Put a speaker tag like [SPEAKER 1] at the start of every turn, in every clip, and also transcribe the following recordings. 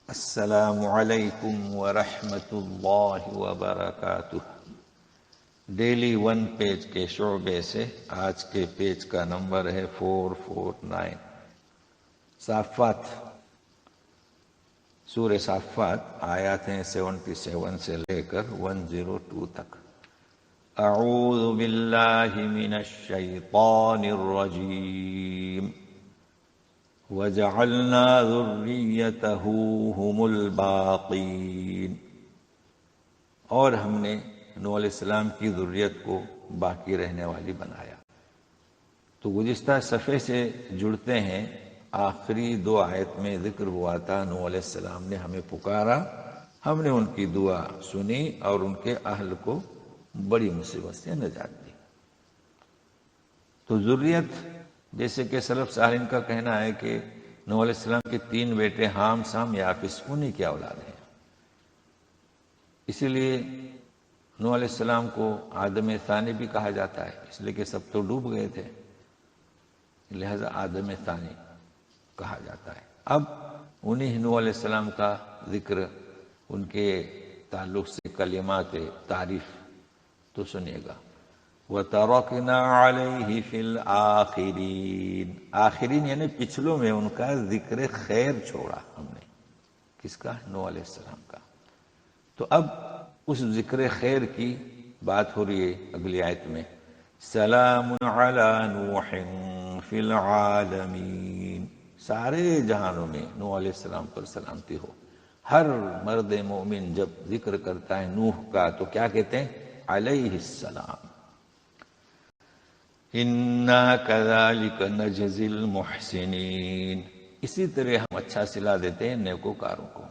[SPEAKER 1] السلام علیکم ورحمۃ اللہ وبرکاتہ۔ ڈیلی 1 پیج کے شعبے سے آج کے پیج کا نمبر ہے 449۔ صافات، سورہ صافات آیات ہیں 77 سے لے کر 102 تک۔ اعوذ باللہ من الشیطان الرجیم وَجَعَلْنَا ذُرِّيَّتَهُ هُمُ الْبَاقِينَ، اور ہم نے نوح علیہ السلام کی ذریت کو باقی رہنے والی بنایا۔ تو گزشتہ صفحے سے جڑتے ہیں، آخری 2 آیت میں ذکر ہوا تھا نوح علیہ السلام نے ہمیں پکارا، ہم نے ان کی دعا سنی اور ان کے اہل کو بڑی مصیبت سے نجات دی۔ تو ذریت، جیسے کہ سلف صالحین کا کہنا ہے کہ نوح علیہ السلام کے 3 بیٹے حام، سام، یافس، انہی کی اولاد ہیں۔ اسی لیے نوح علیہ السلام کو آدم ثانی بھی کہا جاتا ہے، اس لیے کہ سب تو ڈوب گئے تھے، لہذا آدم ثانی کہا جاتا ہے۔ اب انہی نوح علیہ السلام کا ذکر، ان کے تعلق سے کلمات تعریف تو سنیے گا۔ وَتَرَكْنَا عَلَيْهِ فِي الْآخِرِينَ، آخرین یعنی پچھلوں میں ان کا ذکر خیر چھوڑا ہم نے۔ کس کا؟ نوح علیہ السلام کا۔ تو اب اس ذکر خیر کی بات ہو رہی ہے اگلی آیت میں۔ سلام علی نوح فی العالمین، سارے جہانوں میں نوح علیہ السلام پر سلامتی ہو۔ ہر مرد مومن جب ذکر کرتا ہے نوح کا تو کیا کہتے ہیں؟ علیہ السلام۔ اِنَّا كَذَلِكَ نَجْزِي الْمُحْسِنِينَ، اسی طرح ہم اچھا صلہ دیتے ہیں نیکوکاروں کو۔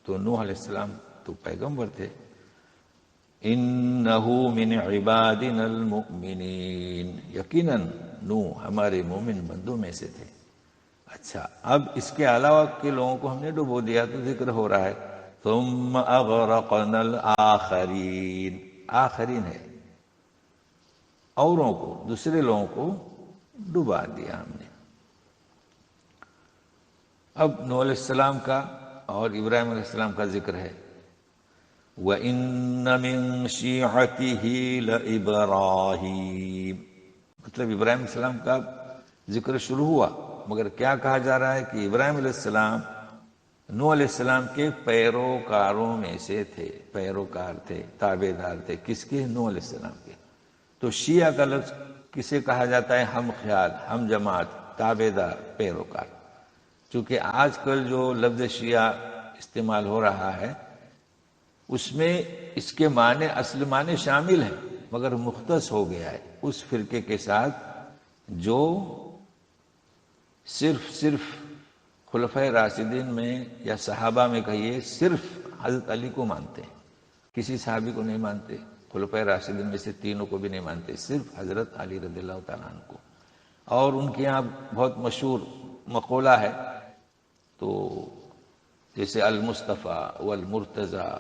[SPEAKER 1] تو نوح علیہ السلام تو پیغمبر تھے۔ اِنَّهُ مِنْ عِبَادِنَا الْمُؤْمِنِينَ، یقیناً نوح ہمارے مومن بندوں میں سے تھے۔ اچھا، اب اس کے علاوہ کے لوگوں کو ہم نے ڈبو دیا تو ذکر ہو رہا ہے ثُمَّ أَغْرَقْنَا الْآخَرِينَ، آخرین ہے، اوروں کو، دوسرے لوگوں کو ڈبا دیا ہم نے۔ اب نوح علیہ السلام کا اور ابراہیم علیہ السلام کا ذکر ہے۔ وَإِنَّ مِن شِيعَتِهِ لَإِبْرَاهِيمَ، مطلب ابراہیم علیہ السلام کا ذکر شروع ہوا، مگر کیا کہا جا رہا ہے کہ ابراہیم علیہ السلام نوح علیہ السلام کے پیروکاروں میں سے تھے، پیروکار تھے، تابع دار تھے۔ کس کے؟ نوح علیہ السلام کے۔ تو شیعہ کا لفظ کسے کہا جاتا ہے؟ ہم خیال، ہم جماعت، تابع دار، پیروکار۔ چونکہ آج کل جو لفظ شیعہ استعمال ہو رہا ہے اس میں اس کے معنی، اصل معنی شامل ہیں، مگر مختص ہو گیا ہے اس فرقے کے ساتھ جو صرف خلفۂ راشدین میں یا صحابہ میں کہیے صرف حضرت علی کو مانتے ہیں، کسی صحابی کو نہیں مانتے، خلفۂ راشدین میں سے 3 کو بھی نہیں مانتے، صرف حضرت علی رضی اللہ تعالیٰ عنہ کو۔ اور ان کے یہاں بہت مشہور مقولہ ہے، تو جیسے المصطفیٰ والمرتضیٰ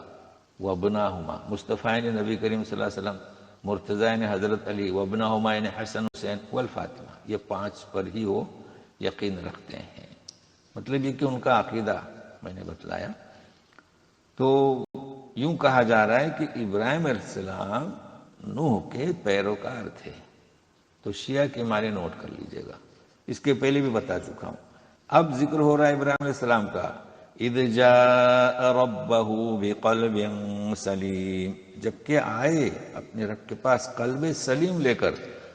[SPEAKER 1] وابناہما، مصطفیٰ یعنی نبی کریم صلی اللہ علیہ وسلم، مرتضیٰ یعنی حضرت علی، وابناہما یعنی حسن حسین، والفاطمہ، یہ 5 پر ہی وہ یقین رکھتے ہیں۔ مطلب یہ کہ ان کا عقیدہ میں نے بتلایا۔ تو یوں کہا جا رہا ہے کہ ابراہیم علیہ السلام نوح کے پیروکار تھے۔ تو شیعہ کے معنی نوٹ کر لیجئے گا، اس کے پہلے بھی بتا چکا ہوں۔ اب ذکر ہو رہا ہے ابراہیم علیہ السلام کا۔ اذ جاء ربہ بقلب سلیم، جبکہ آئے اپنے رب کے پاس قلب سلیم لے کر۔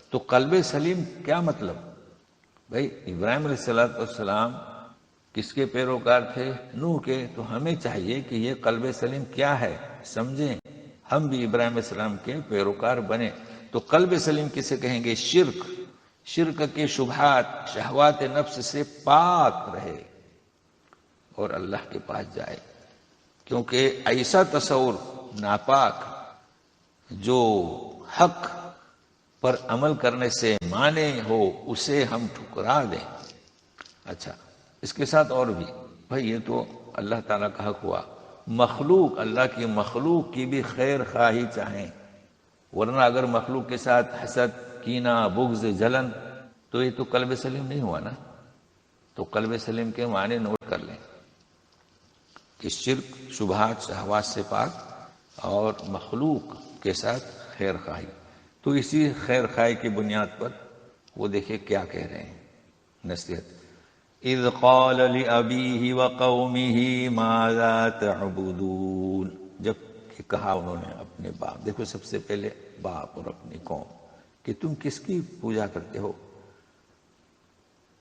[SPEAKER 1] تو قلب سلیم کیا مطلب؟ بھائی ابراہیم علیہ السلام کس کے پیروکار تھے؟ نوح کے۔ تو ہمیں چاہیے کہ یہ قلب سلیم کیا ہے سمجھیں، ہم بھی ابراہیم علیہ السلام کے پیروکار بنے۔ تو قلب سلیم کسے کہیں گے؟ شرک کے شبہات، شہوات نفس سے پاک رہے اور اللہ کے پاس جائے۔ کیونکہ ایسا تصور ناپاک جو حق پر عمل کرنے سے مانے ہو، اسے ہم ٹھکرا دیں۔ اچھا، اس کے ساتھ اور بھی، بھائی یہ تو اللہ تعالیٰ کا حق ہوا، مخلوق، اللہ کی مخلوق کی بھی خیر خواہی چاہیں، ورنہ اگر مخلوق کے ساتھ حسد، کینہ، بغض، جلن، تو یہ تو قلب سلیم نہیں ہوا نا۔ تو قلب سلیم کے معنی نوٹ کر لیں۔ کہ شرک، شبہات، شہوات سے پاک اور مخلوق کے ساتھ خیر خواہی. تو اسی خیر خواہی کی بنیاد پر وہ دیکھیں کیا کہہ رہے ہیں نصیحت. اذ قال لأبیہ وقومہ ماذا تعبدون، جب کہ کہا انہوں نے اپنے باپ، دیکھو سب سے پہلے باپ اور اپنی قوم، کہ تم کس کی پوجا کرتے ہو؟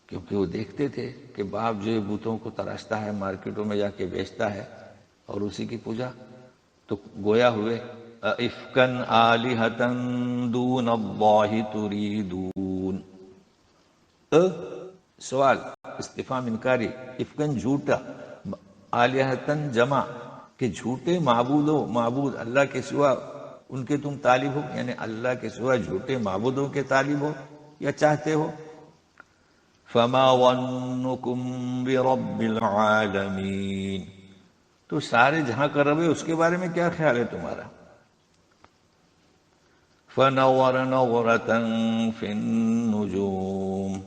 [SPEAKER 1] کیونکہ وہ دیکھتے تھے کہ باپ جو بتوں کو تراشتا ہے، مارکیٹوں میں جا کے بیچتا ہے اور اسی کی پوجا. تو گویا ہوئے افکن آلہۃ دون اللہ تریدون. سوال استفہام انکاری، افکن جھوٹا، آلہۃ جمع کہ جھوٹے معبود اللہ کے سوا ان کے تم طالب ہو، یعنی اللہ کے سوا جھوٹے معبودوں کے طالب ہو یا چاہتے ہو. فما ظنكم برب العالمین، تو سارے جہاں کا رب ہے اس کے بارے میں کیا خیال ہے تمہارا؟ فنظر نظرة في النجوم،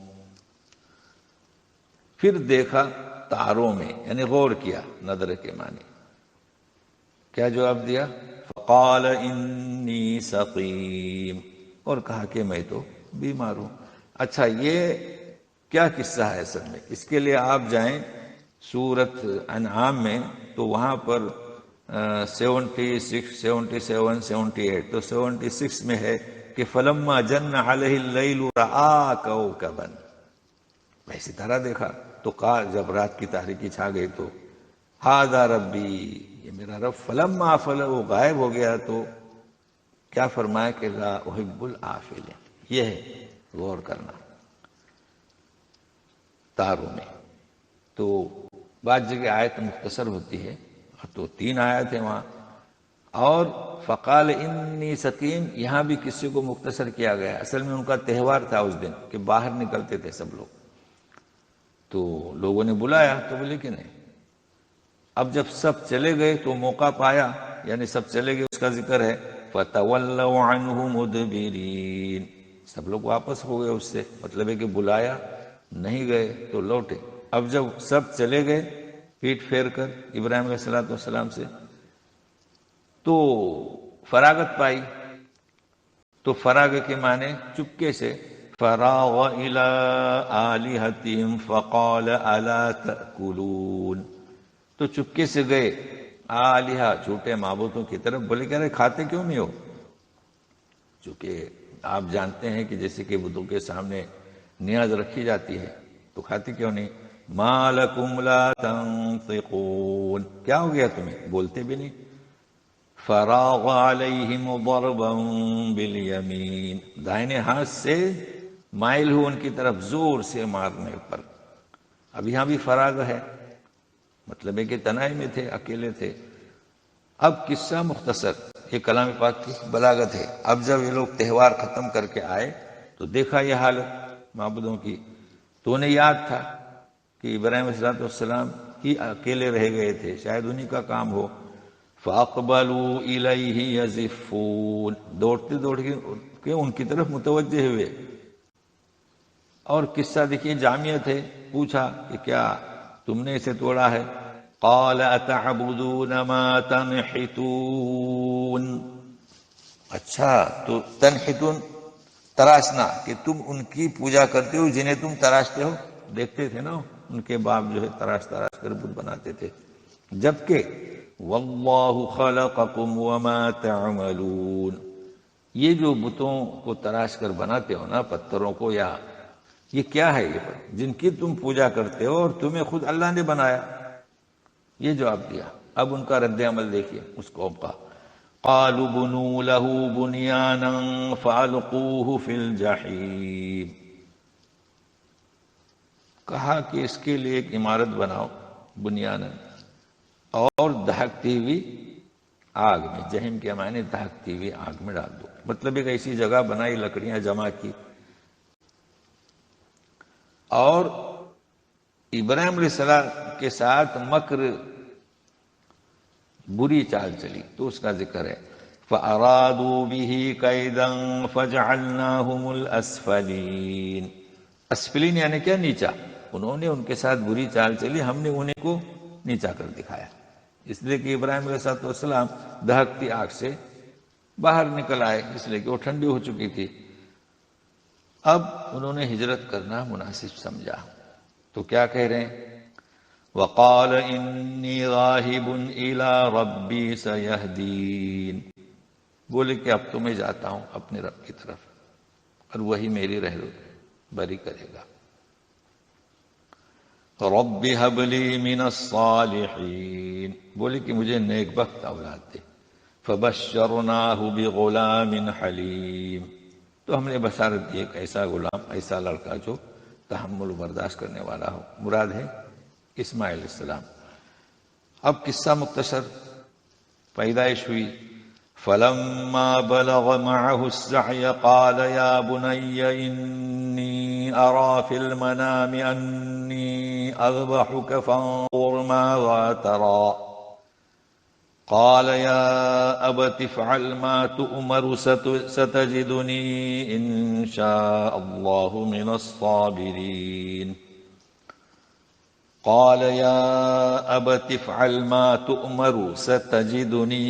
[SPEAKER 1] پھر دیکھا تاروں میں، یعنی غور کیا، نظر کے معنی. کیا جواب دیا؟ فقال انی سقیم، اور کہا کہ میں تو بیمار ہوں. اچھا، یہ کیا قصہ ہے اصل میں؟ اس کے لیے آپ جائیں سورت انعام میں، تو وہاں پر 76 77 78، تو 76 میں ہے کہ فلما جن علیہ اللیل رآ کوکبا، اسی طرح دیکھا تو کہا جب رات کی تاریکی چھا گئی تو ھذا ربی، یہ میرا رب. فلما افل، وہ غائب ہو گیا تو کیا فرمایا کہ لا احب الآفلین. یہ ہے غور کرنا تاروں میں. تو بعض جگہ آیت مختصر ہوتی ہے، تو 3 آیت ہیں وہاں. اور فقال انی سقیم، یہاں بھی کسی کو مختصر کیا گیا. اصل میں ان کا تہوار تھا اس دن کہ باہر نکلتے تھے سب لوگ، تو لوگوں نے بلایا تو بولے کہ نہیں. اب جب سب چلے گئے تو موقع پایا، یعنی سب چلے گئے اس کا ذکر ہے. فتولوا عنہ مدبرین، سب لوگ واپس ہو گئے اس سے، مطلب ہے کہ بلایا نہیں گئے تو لوٹے. اب جب سب چلے گئے پیٹ پھیر کر ابراہیم علیہ السلام سے، تو فراغت پائی. تو فراغ کے معنی چپکے سے، فراغ الی آلہتہم فقال الا تأکلون، تو چپکے سے گئے آلہہ، جھوٹے معبودوں کی طرف. بولے کہہ رہے کھاتے کیوں نہیں ہو؟ چونکہ آپ جانتے ہیں کہ جیسے کہ بتوں کے سامنے نیاز رکھی جاتی ہے تو کھاتے کیوں نہیں؟ ما لکم لا تنطقون، کیا ہو گیا تمہیں، بولتے بھی نہیں. فراغ علیہم ضربا بالیمین، دائنے ہاتھ سے مائل ہو ان کی طرف زور سے مارنے پر. اب یہاں بھی فراغ ہے، مطلب ہے کہ تنہائی میں تھے، اکیلے تھے. اب قصہ مختصر، یہ کلام پاک کی بلاغت ہے. اب جب یہ لوگ تہوار ختم کر کے آئے تو دیکھا یہ حالت معبودوں کی، تو انہیں یاد تھا کہ ابراہیم علیہ السلام ہی اکیلے رہ گئے تھے، شاید انہی کا کام ہو. فَأَقْبَلُوا إِلَيْهِ يَزِفُّونَ، دوڑتے کے ان کی طرف متوجہ ہوئے. اور قصہ دیکھیے جامعہ تھے. پوچھا کہ کیا تم نے اسے توڑا ہے؟ قَالَ أَتَعْبُدُونَ مَا تَنْحِتُونَ، اچھا تو تنحتون تراشنا، کہ تم ان کی پوجا کرتے ہو جنہیں تم تراشتے ہو. دیکھتے تھے نا ان کے باپ جو ہے تراش کر بت بناتے تھے. جبکہ واللہ خلقکم وما تعملون، یہ جو بتوں کو تراش کر بناتے ہو نا، پتھروں کو، یا یہ کیا ہے یہ جن کی تم پوجا کرتے ہو اور تمہیں خود اللہ نے بنایا. یہ جواب دیا. اب ان کا رد عمل دیکھیے اس قوم کا. قالوا بنوا له بنيانا فالقوه في الجحیم، کہا کہ اس کے لیے ایک عمارت بناؤ، بنیانا، اور دہکتی ہوئی آگ میں، جہنم کے معنی دہکتی ہوئی آگ میں ڈال دو. مطلب ایک ایسی جگہ بنائی، لکڑیاں جمع کی. اور ابراہیم علیہ السلام کے ساتھ مکر، بری چال چلی، تو اس کا ذکر ہے. فَأَرَادُوا بِهِ كَيْدًا فَجَعَلْنَاهُمُ الْأَسْفَلِينَ، اسفلین یعنی کیا؟ نیچا. انہوں نے ان کے ساتھ بری چال چلی، ہم نے انہیں کو نیچا کر دکھایا. اس لیے کہ ابراہیم علیہ السلام دہکتی آگ سے باہر نکل آئے، اس لیے کہ وہ ٹھنڈی ہو چکی تھی۔ اب انہوں نے ہجرت کرنا مناسب سمجھا، تو کیا کہہ رہے ہیں؟ وقال انی راہب الی ربی سیہدین، بولے کہ اب تو میں جاتا ہوں اپنے رب کی طرف اور وہی میری رہبری کرے گا۔ رب ہب لی من الصالحین، بولے کہ مجھے نیک بخت اولاد دے۔ فبشرناہ بغلام حلیم، تو ہم نے بشارت دی ایک ایسا غلام، ایسا لڑکا جو تحمل و برداشت کرنے والا ہو، مراد ہے اسماعیل علیہ السلام۔ اب قصہ مختصر، پیدائش ہوئی۔ فلما بلغ معه السعي قال يا بني إني أرى في المنام أني أذبحك فانظر ماذا ترى قال يا أبت افعل ما تؤمر ستجدني إن شاء الله من الصابرين قال يا أبت افعل ما تؤمر ستجدني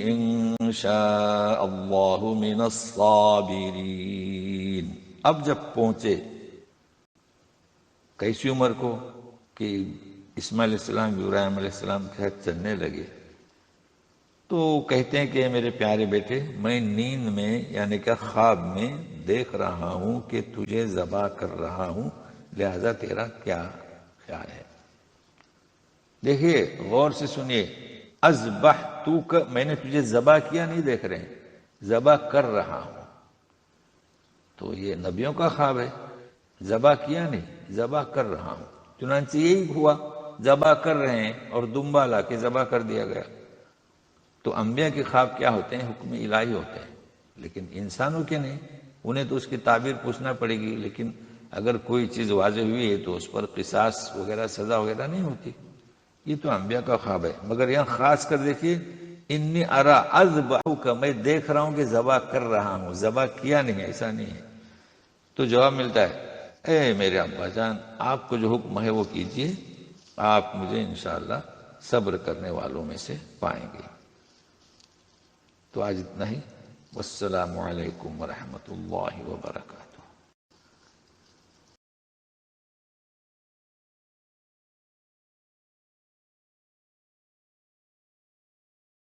[SPEAKER 1] إن شاء الله من الصابرين۔ اب جب پہنچے کیسی عمر کو کہ اسماعیل علیہ السلام ابراہیم علیہ السلام کے ساتھ چلنے لگے، تو کہتے ہیں کہ میرے پیارے بیٹے، میں نیند میں یعنی کہ خواب میں دیکھ رہا ہوں کہ تجھے ذبح کر رہا ہوں، لہذا تیرا کیا خیال ہے؟ دیکھیے غور سے سنیے، اذبحتک، میں نے تجھے ذبح کیا نہیں دیکھ رہے ہیں، ذبح کر رہا ہوں، تو یہ نبیوں کا خواب ہے، ذبح کیا نہیں، ذبح کر رہا ہوں۔ چنانچہ یہی ہوا، ذبح کر رہے ہیں اور دمبا لا کے ذبح کر دیا گیا۔ تو انبیاء کے خواب کیا ہوتے ہیں؟ حکم الہی ہوتے ہیں، لیکن انسانوں کے نہیں، انہیں تو اس کی تعبیر پوچھنا پڑے گی، لیکن اگر کوئی چیز واضح ہوئی ہے تو اس پر قصاص وغیرہ سزا وغیرہ نہیں ہوتی، یہ تو انبیاء کا خواب ہے۔ مگر یہاں خاص کر دیکھیے، انی ارا اذبحک، میں دیکھ رہا ہوں کہ ذبح کر رہا ہوں، ذبح کیا نہیں، ایسا نہیں ہے۔ تو جواب ملتا ہے، اے میرے ابا جان، آپ کو جو حکم ہے وہ کیجئے، آپ مجھے انشاءاللہ صبر کرنے والوں میں سے پائیں گے۔ تو آج اتنا ہی، والسلام علیکم ورحمۃ اللہ وبرکاتہ۔